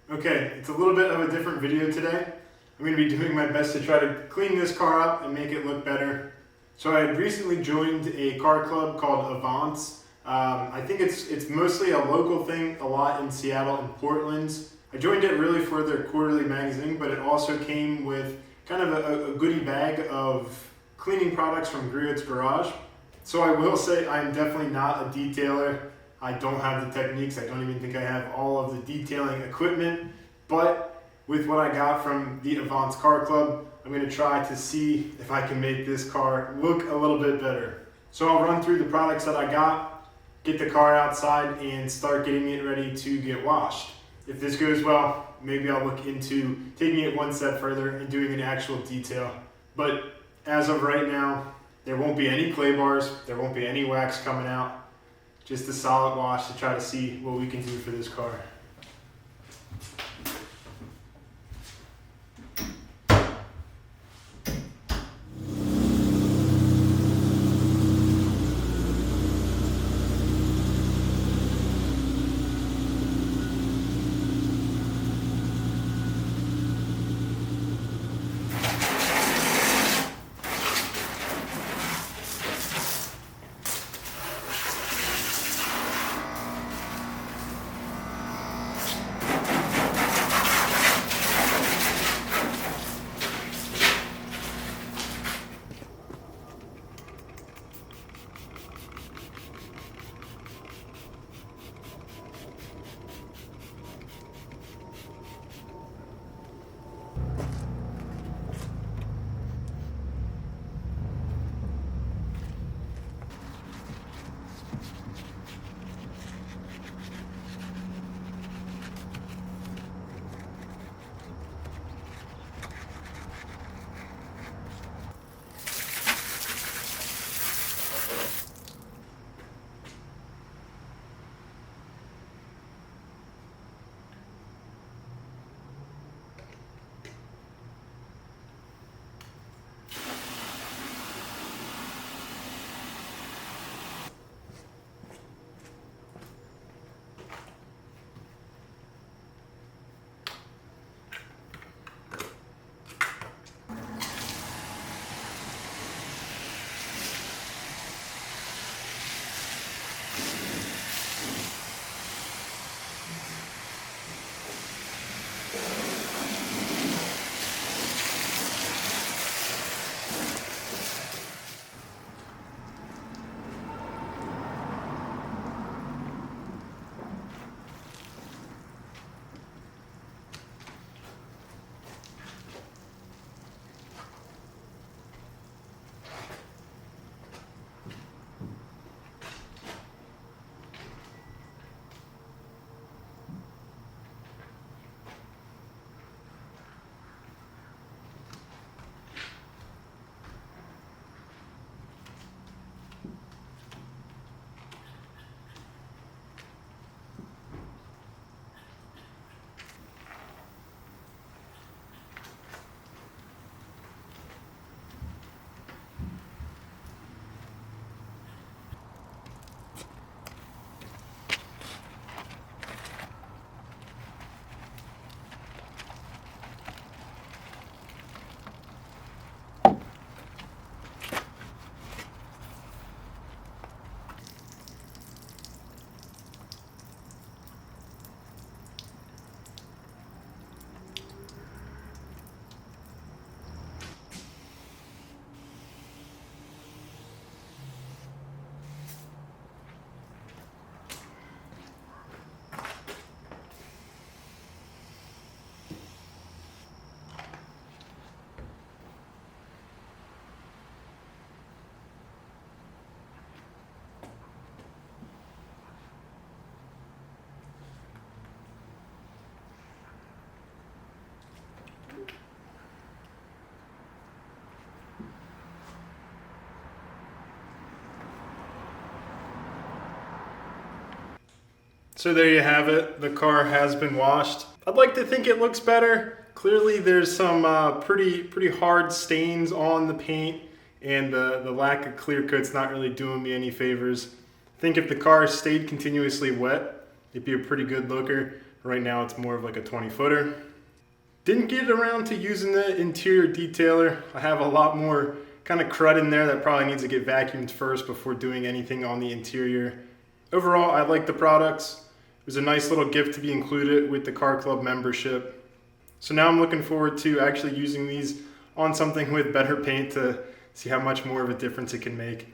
Okay, it's a little bit of a different video today. I'm going to be doing my best to try to clean this car up and make it look better. So I had recently joined a car club called Avants. I think it's mostly a local thing, a lot in Seattle and Portland. I joined it really for their quarterly magazine, but it also came with kind of a goodie bag of cleaning products from Griot's garage. So I will say I'm definitely not a detailer. I don't have the techniques. I don't even think I have all of the detailing equipment. But with what I got from the Avants Car Club, I'm going to try to see if I can make this car look a little bit better. So I'll run through the products that I got, get the car outside, and start getting it ready to get washed. If this goes well, maybe I'll look into taking it one step further and doing an actual detail. But as of right now, there won't be any clay bars, there won't be any wax coming out, just a solid wash to try to see what we can do for this car. So there you have it. The car has been washed. I'd like to think it looks better. Clearly there's some pretty hard stains on the paint, and the lack of clear coat's not really doing me any favors. I think if the car stayed continuously wet, it'd be a pretty good looker. Right now it's more of like a 20-footer. Didn't get around to using the interior detailer. I have a lot more kind of crud in there that probably needs to get vacuumed first before doing anything on the interior. Overall, I like the products. It was a nice little gift to be included with the Car Club membership. So now I'm looking forward to actually using these on something with better paint to see how much more of a difference it can make.